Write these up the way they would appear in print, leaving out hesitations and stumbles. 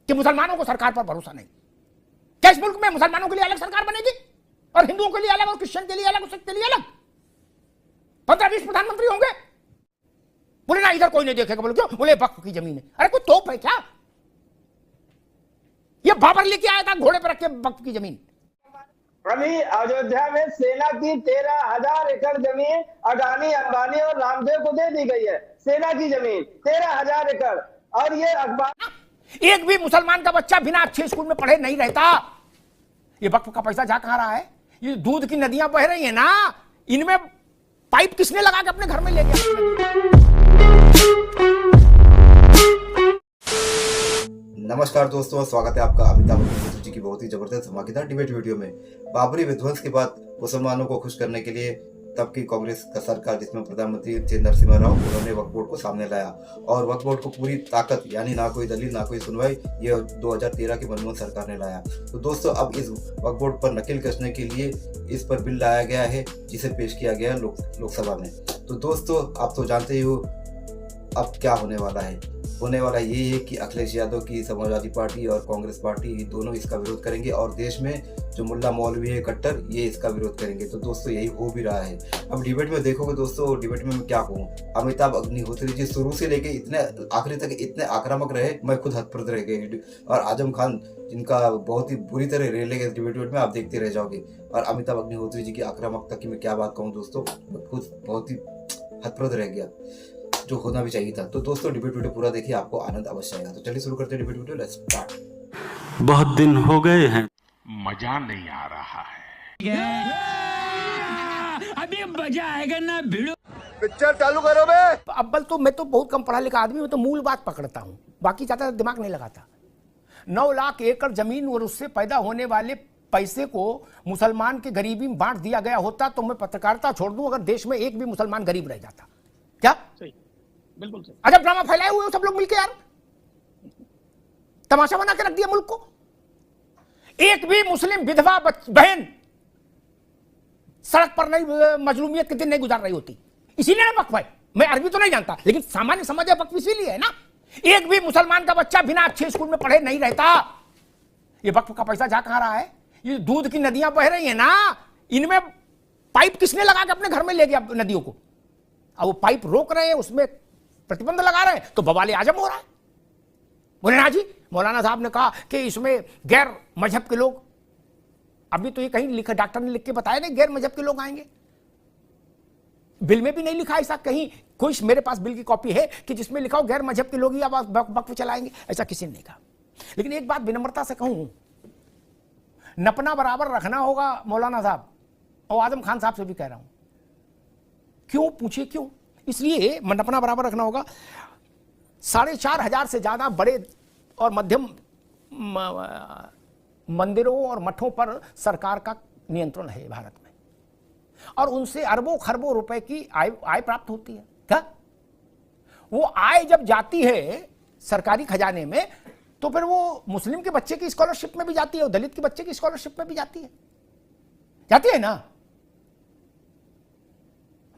कि मुसलमानों को सरकार पर भरोसा नहीं। क्या इस मुल्क में मुसलमानों के लिए अलग सरकार बनेगी और हिंदुओं के लिए अलग और क्रिश्चियन के लिए अलग और सिख के लिए अलग? 15-20 प्रधानमंत्री होंगे। बोले ना इधर कोई नहीं देखेगा। बोले क्यों? बोले वक्फ की जमीन है। अरे कोई तोप है क्या? ये बाबर लेके आया था घोड़े पर रख के वक्फ की जमीन। अभी अयोध्या में सेना की 13,000 एकड़ जमीन अडानी अंबानी और रामदेव को दे दी गई है। सेना की जमीन 13,000 एकड़। और ये अखबार, एक भी मुसलमान का बच्चा बिना अच्छे स्कूल में पढ़े नहीं रहता। ये वक्फ का पैसा जा कहां रहा है? ये दूध की नदियां बह रही है ना, इनमें पाइप किसने लगा के अपने घर में ले गया? नमस्कार दोस्तों, स्वागत है आपका अमिताभ बच्चन जी की बहुत ही जबरदस्त धमाकेदार डिबेट वीडियो में। बाबरी विध्वंस के बाद मुसलमानों को खुश करने के लिए तब की कांग्रेस का सरकार, जिसमें प्रधानमंत्री थे नरसिम्हा राव, उन्होंने वक्फ बोर्ड को सामने लाया और वक्फ बोर्ड को पूरी ताकत, यानी ना कोई दलील ना कोई सुनवाई, ये 2013 की मनमोहन सरकार ने लाया। तो दोस्तों, अब इस वक्फ बोर्ड पर नकेल कसने के लिए इस पर बिल लाया गया है, जिसे पेश किया गया है लोकसभा में। तो दोस्तों, आप तो जानते ही हो अब क्या होने वाला है। होने वाला ये है कि अखिलेश यादव की समाजवादी पार्टी और कांग्रेस पार्टी दोनों इसका विरोध करेंगे और देश में जो मुल्ला मौलवी है कट्टर, ये इसका विरोध करेंगे। तो दोस्तों, यही हो भी रहा है। अब डिबेट में देखोगे दोस्तों, डिबेट में मैं क्या कहूँ, अमिताभ अग्निहोत्री जी शुरू से लेके इतने आखिरी तक इतने आक्रामक रहे, मैं खुद हतप्रद रह गए। और आजम खान, जिनका बहुत ही बुरी तरह रेल लगे डिबेट में, आप देखते रह जाओगे। और अमिताभ अग्निहोत्री जी की आक्रामकता की मैं क्या बात कहूँ दोस्तों, मैं खुद बहुत ही हतप्रद रह गया, जो होना भी चाहिए था। तो दोस्तों, डिबेट वीडियो पूरा देखिए, आपको आनंद अवश्य आएगा। तो चलिए शुरू करते हैं डिबेट वीडियो। Let's start. बहुत दिन हो गए हैं, मजा नहीं आ रहा है। अभी मजा आएगा ना भिड़ो। पिक्चर चालू करो बे। अव्वल तो मैं तो बहुत कम पढ़ा लिखा आदमी, मैं तो मूल बात पकड़ता हूं, बाकी ज्यादा दिमाग नहीं लगाता। 9 लाख एकड़ जमीन और उससे पैदा होने वाले पैसे को मुसलमान के गरीबी में बांट दिया गया होता तो मैं पत्रकारिता छोड़ दूं, अगर देश में एक भी मुसलमान गरीब रह जाता। क्या सही, बिल्कुल सही। अजब ड्रामा फैलाए हुए हो सब लोग मिलके यार, तमाशा बना के रख दिया मुल्क को। एक भी मुस्लिम विधवा बहन सड़क पर नहीं, मजलूमियत के दिन नहीं गुजार रही होती। इसीलिए ना वक्फ है। मैं अरबी तो नहीं जानता, लेकिन सामान्य समझ है वक्फ इसीलिए है ना। एक भी मुसलमान का बच्चा बिना अच्छे स्कूल में पढ़े नहीं रहता। ये वक्फ का पैसा जा कहां रहा है? ये दूध की नदियां बह रही है ना, इनमें पाइप किसने लगा के अपने घर में ले गया नदियों को? अब वो पाइप रोक रहे हैं, उसमें प्रतिबंध लगा रहे हैं, तो बवाले आजम हो रहा है। बोले ना जी, मौलाना साहब ने कहा कि इसमें गैर मजहब के लोग, अभी तो ये कहीं लिखा, डॉक्टर ने लिख के बताया नहीं गैर मजहब के लोग आएंगे। बिल में भी नहीं लिखा ऐसा कहीं, कोई मेरे पास बिल की कॉपी है कि जिसमें लिखा हो गैर मजहब के लोग ही वक्फ चलाएंगे, ऐसा किसी ने नहीं कहा। लेकिन एक बात विनम्रता से कहूं, नपना बराबर रखना होगा मौलाना साहब, और आजम खान साहब से भी कह रहा हूं। क्यों पूछिए क्यों? इसलिए नपना बराबर रखना होगा। 4,500 से ज्यादा बड़े और मध्यम मंदिरों और मठों पर सरकार का नियंत्रण है भारत में, और उनसे अरबों खरबों रुपए की आय प्राप्त होती है। क्या वो आय जब जाती है सरकारी खजाने में, तो फिर वो मुस्लिम के बच्चे की स्कॉलरशिप में भी जाती है और दलित के बच्चे की स्कॉलरशिप में भी जाती है ना।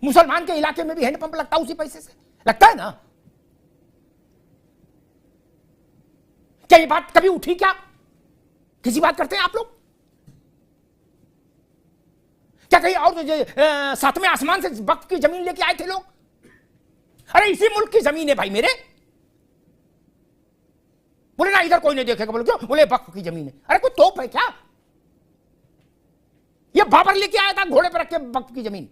मुसलमान के इलाके में भी हैंडपंप लगता है, उसी पैसे से लगता है ना। क्या ये बात कभी उठी? क्या किसी बात करते हैं आप लोग? क्या कहीं और सातवें आसमान से वक्फ की जमीन लेके आए थे लोग? अरे इसी मुल्क की जमीन है भाई मेरे। बोले ना इधर कोई नहीं देखेगा। बोले क्यों? बोले वक्फ की जमीन है। अरे कोई तोप है क्या? ये बाबर लेके आया था घोड़े पर रख के वक्फ की जमीन।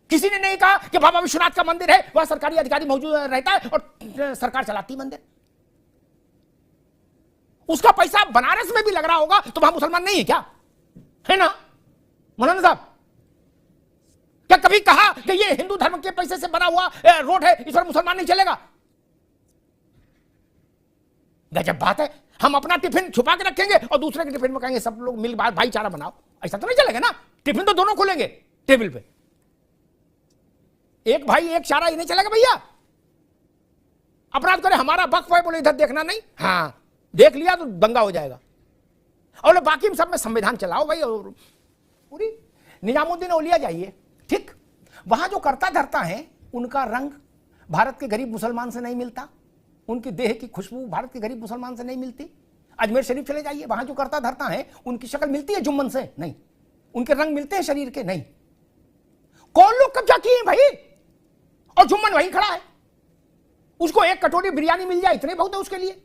किसी ने नहीं कहा कि बाबा विश्वनाथ का मंदिर है, वहां सरकारी अधिकारी मौजूद रहता है और सरकार चलाती मंदिर। उसका पैसा बनारस में भी लग रहा होगा, तो वहां मुसलमान नहीं है क्या? है ना मौलाना साहब? क्या कभी कहा कि ये हिंदू धर्म के पैसे से बना हुआ रोड है, इस पर मुसलमान नहीं चलेगा? गजब बात है। हम अपना टिफिन छुपा के रखेंगे और दूसरे के टिफिन में कहेंगे सब लोग मिल भाईचारा बनाओ, ऐसा तो नहीं चलेगा ना। टिफिन तो दोनों खोलेंगे टेबल पे, एक भाई एक चारा, ही नहीं चलेगा भैया। अपराध करे हमारा वक्फ है, बोले इधर देखना नहीं, हाँ देख लिया तो दंगा हो जाएगा। और बाकी सब में संविधान चलाओ भाई। और पूरी निजामुद्दीन औलिया जाइए, ठीक, वहां जो करता धरता है उनका रंग भारत के गरीब मुसलमान से नहीं मिलता। उनकी देह की खुशबू भारत के गरीब मुसलमान से नहीं मिलती। अजमेर शरीफ चले जाइए, वहां जो करता धरता है उनकी शक्ल मिलती है जुम्मन से? नहीं। उनके रंग मिलते हैं शरीर के? नहीं। कौन लोग कब्जा किए हैं भाई? और जुम्मन वहीं खड़ा है, उसको एक कटोरी बिरयानी मिल जाए इतने बहुत है उसके लिए,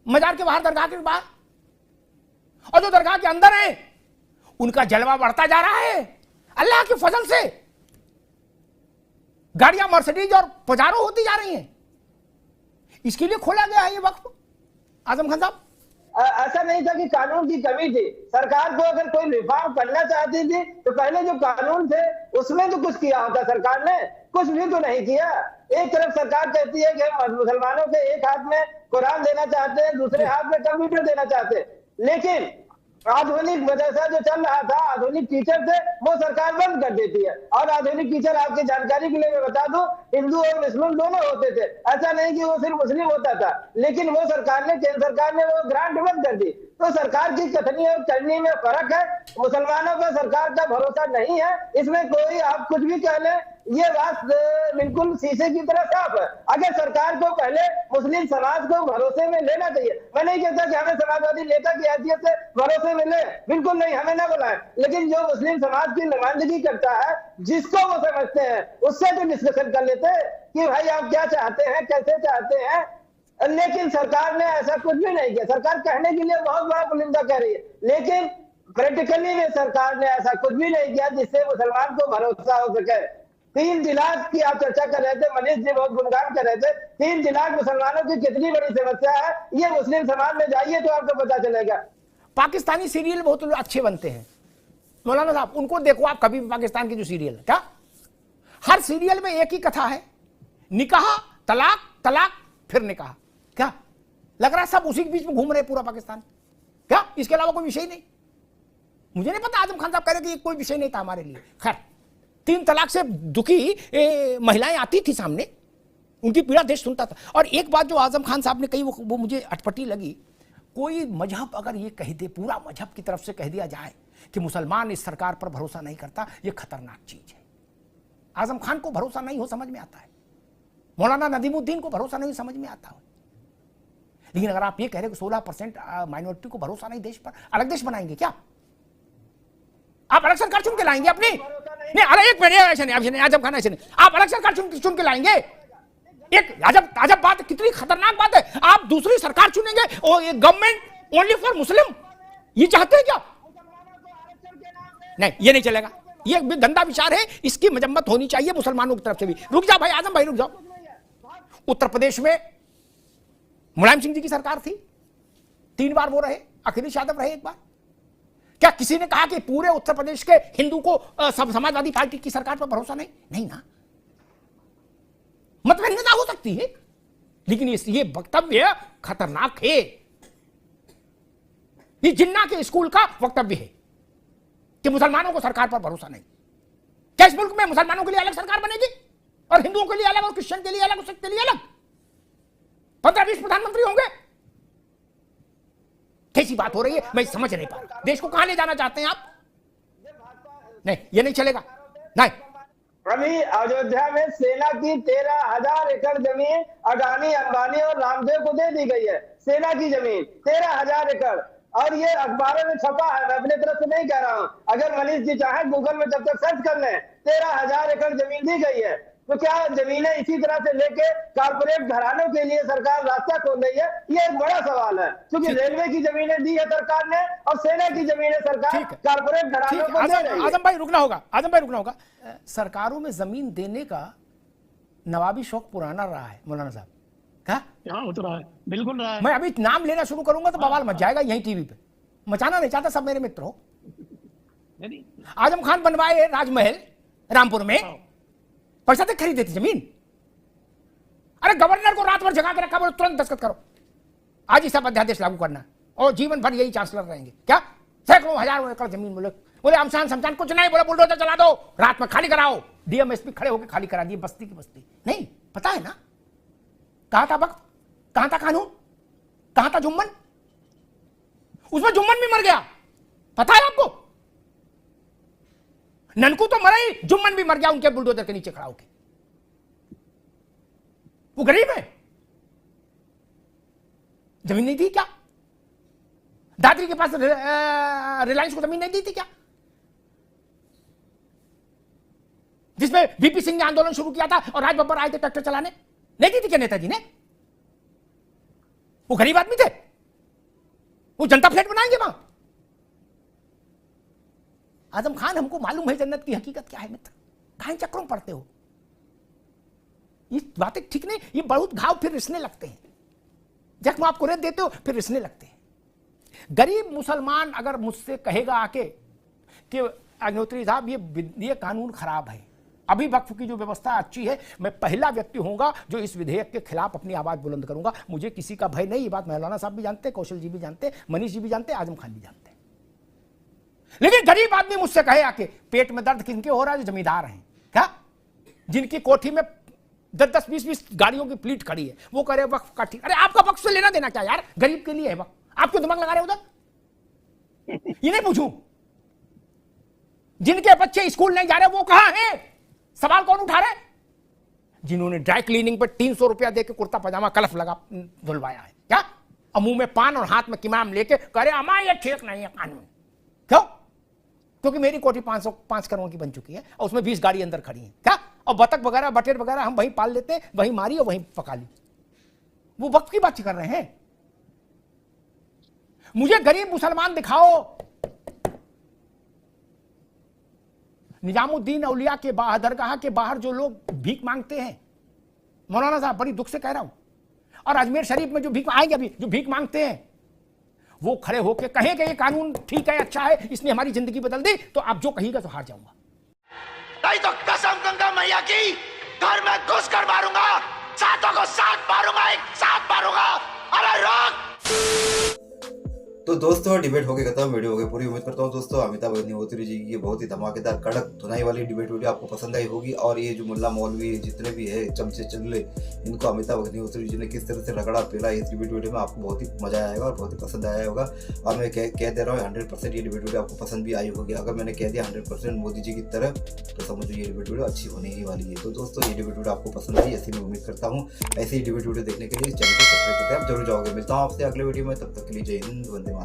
मजार के बाहर, दरगाह के बाहर। और जो दरगाह के अंदर है उनका जलवा बढ़ता जा रहा है अल्लाह के फजल से। गाड़ियां मर्सिडीज और पजारो होती जा रही हैं। इसके लिए खोला गया है ये वक्फ। आजम खान साहब, ऐसा नहीं था कि कानून की कमी थी। सरकार को अगर कोई रिफॉर्म करना चाहती थी तो पहले जो कानून थे उसमें तो कुछ किया होता। सरकार ने कुछ भी तो नहीं किया। एक तरफ सरकार कहती है कि हम मुसलमानों के एक हाथ में कुरान देना चाहते हैं, दूसरे हाथ में कंप्यूटर देना चाहते हैं, लेकिन आधुनिक मदरसा जो चल रहा था, आधुनिक टीचर थे, वो सरकार बंद कर देती है। और आधुनिक टीचर, आपकी जानकारी के लिए मैं बता दूं, हिंदू और मुस्लिम दोनों होते थे। ऐसा नहीं कि वो सिर्फ मुस्लिम होता था, लेकिन वो सरकार ने, केंद्र सरकार ने वो ग्रांट बंद कर दी। तो सरकार की कथनी और करनी में फर्क है। मुसलमानों पर सरकार का भरोसा नहीं है, इसमें कोई आप कुछ भी कह लें, ये बात बिल्कुल शीशे की तरह साफ है। अगर सरकार को पहले मुस्लिम समाज को भरोसे में लेना चाहिए। मैं नहीं कहता कि हमें समाजवादी नेता की हैसियत से भरोसे में ले, बिल्कुल नहीं, हमें ना बुलाएं, लेकिन जो मुस्लिम समाज की नुमाइंदगी करता है, जिसको वो समझते हैं, उससे तो डिस्कशन कर लेते हैं कि भाई आप क्या चाहते हैं, कैसे चाहते हैं। लेकिन सरकार ने ऐसा कुछ भी नहीं किया। सरकार कहने के लिए बहुत बड़ा पुलिंदा कह रही है, लेकिन प्रैक्टिकली में सरकार ने ऐसा कुछ भी नहीं किया जिससे मुसलमान को भरोसा हो सके। 3 तलाक की आप चर्चा कर रहे थे, मनीष जी बहुत गुणगान कर रहे थे। 3 तलाक मुसलमानों की कितनी बड़ी समस्या है, ये मुस्लिम समाज में जाइए तो आपको पता चलेगा। पाकिस्तानी सीरियल बहुत अच्छे बनते हैं मौलाना साहब, उनको देखो आप कभी भी। पाकिस्तान के जो सीरियल, क्या हर सीरियल में एक ही कथा है, निकाह, तलाक, तलाक, फिर निकाह। क्या लग रहा है सब उसी के बीच में घूम रहे पूरा पाकिस्तान? क्या इसके अलावा कोई विषय नहीं? मुझे नहीं पता, आजम खान साहब कह रहे कि ये कोई विषय नहीं था हमारे लिए। खैर, 3 तलाक से दुखी महिलाएं आती थी सामने, उनकी पीड़ा देश सुनता था। और एक बात जो आजम खान साहब ने कही वो मुझे अटपटी लगी। कोई मजहब अगर ये कह दे, पूरा मजहब की तरफ से कह दिया जाए कि मुसलमान इस सरकार पर भरोसा नहीं करता, ये खतरनाक चीज है। आजम खान को भरोसा नहीं हो समझ में आता है, मौलाना नदीमुद्दीन को भरोसा नहीं समझ में आता है, लेकिन अगर आप ये कह रहे कि 16% माइनॉरिटी को भरोसा नहीं, देश पर अलग देश बनाएंगे क्या? आप अलग सरकार चुन के लाएंगे अपनी? नहीं, अरे एक मिनट, ऐसे नहीं, आजम खान ऐसे नहीं, आप अलग सरकार चुन के लाएंगे? एक अजब बात, कितनी खतरनाक बात है। आप दूसरी सरकार चुनेंगे और ये गवर्नमेंट ओनली फॉर मुस्लिम, ये चाहते हैं क्या? नहीं, ये नहीं चलेगा। ये भी गंदा विचार है, इसकी मजम्मत होनी चाहिए मुसलमानों की तरफ से भी। रुक जाओ भाई, आजम भाई रुक जाओ। उत्तर प्रदेश में मुलायम सिंह जी की सरकार थी, 3 बार वो रहे, अखिलेश यादव रहे 1 बार। क्या किसी ने कहा कि पूरे उत्तर प्रदेश के हिंदू को समाजवादी पार्टी की सरकार पर भरोसा नहीं? नहीं ना, मतभेदता हो सकती है, लेकिन ये वक्तव्य खतरनाक है। ये जिन्ना के स्कूल का वक्तव्य है कि मुसलमानों को सरकार पर भरोसा नहीं। क्या इस मुल्क में मुसलमानों के लिए अलग सरकार बनेगी और हिंदुओं के लिए अलग और क्रिश्चियन के लिए अलग और सिख के लिए अलग? 15-20 प्रधानमंत्री होंगे? कैसी बात हो रही है, मैं समझ नहीं पा रहा। देश को कहां ले जाना चाहते हैं आप? नहीं, ये नहीं चलेगा। नहीं, अभी अयोध्या में सेना की 13,000 एकड़ जमीन अडानी, अंबानी और रामदेव को दे दी गई है। सेना की जमीन 13,000 एकड़, और ये अखबारों में छपा है, मैं अपने तरफ से नहीं कह रहा हूं। अगर मनीष जी चाहे गूगल में तब तक सर्च कर लें, 13,000 एकड़ जमीन दी गई है। तो क्या जमीनें इसी तरह से लेके कारपोरेट घरानों के लिए सरकार रास्ता खोल रही है? ये एक बड़ा सवाल है, क्योंकि रेलवे की जमीनें दी है सरकार ने और सेना की जमीनें सरकार कारपोरेट घरानों को दे रही है। आजम भाई रुकना होगा। सरकारों में जमीन देने का नवाबी शौक पुराना रहा है मौलाना साहब। क्या? हाँ, वो तो रहा है, बिल्कुल रहा है। मैं अभी नाम लेना शुरू करूंगा तो बवाल मच जाएगा यहीं टीवी पे। मचाना नहीं चाहता, सब मेरे मित्र हो। आजम खान बनवाए राजमहल रामपुर में, पैसा तक खरीदे थी जमीन। अरे गवर्नर को रात भर जगा के रखा, बोले तुरंत दस्तखत करो, आज ही सब अध्यादेश लागू करना, और जीवन भर यही चांसलर रहेंगे। क्या? सैकड़ों हजारों एकड़ जमीन। बोले अमशान समशान कुछ नहीं, बोले बुलडोजर चला दो, रात में खाली कराओ। डीएम एसपी खड़े होकर खाली करा दिए, बस्ती की बस्ती। नहीं, पता है ना कहां था वक्त, कहां था कानून, कहां था जुम्मन? उसमें जुम्मन भी मर गया, पता है आपको? ननकू तो मरा ही, जुम्मन भी मर गया उनके बुलडोजर के नीचे खड़ा होकर। वो गरीब है, जमीन नहीं दी क्या? दादरी के पास रिलायंस को जमीन नहीं दी थी क्या? जिसमें वीपी सिंह ने आंदोलन शुरू किया था और राज बब्बर आए थे ट्रैक्टर चलाने, नहीं दी थी क्या नेताजी ने? वो गरीब आदमी थे, वो जनता फ्लैट बनाएंगे वहां। आजम खान, हमको मालूम है जन्नत की हकीकत क्या है मित्र, कहां चक्रों में पड़ते हो? ये बातें ठीक नहीं, ये बहुत घाव फिर रिसने लगते हैं, जख्म आप कुरेद देते हो फिर रिसने लगते हैं। गरीब मुसलमान अगर मुझसे कहेगा आके कि अग्निहोत्री साहब ये कानून खराब है, अभी वक्फ की जो व्यवस्था अच्छी है, मैं पहला व्यक्ति होऊंगा जो इस विधेयक के खिलाफ अपनी आवाज बुलंद करूंगा। मुझे किसी का भय नहीं, ये बात मौलाना साहब भी जानते, कौशल जी भी जानते, मनीष जी भी जानते, आजम खान भी जानते। लेकिन गरीब आदमी मुझसे कहे आके, पेट में दर्द किनके हो रहा है? जो जमींदार हैं क्या, जिनकी कोठी में 10-10, 20-20 गाड़ियों की फ्लीट खड़ी है, वो करे वक्फ का ठीक। अरे आपका वक्फ से लेना देना क्या यार, गरीब के लिए है वक्फ, आप क्यों दिमाग लगा रहे हो उधर? ये नहीं पूछूं जिनके बच्चे स्कूल नहीं जा रहे वो कहां हैं? सवाल कौन उठा रहे? जिन्होंने ड्राई क्लीनिंग पर 300 रुपया देकर कुर्ता पजामा कलफ लगा धुलवाया है क्या, और मुंह में पान और हाथ में किमाम लेके करे अमा ये ठीक नहीं है कानून। क्यों? क्योंकि मेरी कोठी 505 करोड़ की बन चुकी है और उसमें 20 गाड़ी अंदर खड़ी है क्या, और बतख वगैरह बटेर वगैरह हम वहीं पाल लेते हैं, वहीं मारी और वहीं पका ली। वो वक्त की बात कर रहे हैं। मुझे गरीब मुसलमान दिखाओ, निजामुद्दीन औलिया के दरगाह के बाहर जो लोग भीख मांगते हैं, मौलाना साहब बड़ी दुख से कह रहा हूं, और अजमेर शरीफ में जो भीख आएंगे अभी जो भीख मांगते हैं, वो खड़े होकर कहेंगे ये कानून ठीक है, अच्छा है, इसने हमारी जिंदगी बदल दी, तो आप जो कहिएगा तो हार जाऊंगा। नहीं तो कसम गंगा मैया की घर में घुस कर मारूंगा, सातों को साथ मारूंगा, एक साथ मारूंगा। अरे रोक। तो दोस्तों डिबेट हो गई खत्म, वीडियो हो गई पूरी। उम्मीद करता हूँ दोस्तों अमिताभ अग्निहोत्री जी की बहुत ही धमाकेदार कड़क धुनाई वाली डिबेट वीडियो आपको पसंद आई होगी। और ये जो मुल्ला मौलवी जितने भी है चमचे चल्ले, इनको अमिताभ अग्निहोत्री जी ने किस तरह से रगड़ा पेला इस डिबेट वीडियो में आपको बहुत ही मजा आएगा और बहुत ही पसंद आया होगा। और मैं कह दे रहा हूँ 100% ये डिबेट वीडियो आपको पसंद भी आई होगी। अगर मैंने कह दिया 100% मोदी जी की तरह, तो समझो ये डिबेट वीडियो अच्छी होने ही वाली है। तो दोस्तों ये डिबेट वीडियो आपको पसंद आई, ऐसी मैं उम्मीद करता हूँ। ऐसे ही डिबेट वीडियो देखने के लिए चैनल को सब्सक्राइब करते हैं, आप जरूर जाओगे। मिलता हूँ आपसे अगले वीडियो में, तब तक के लिए जय हिंद, वंदे मातरम।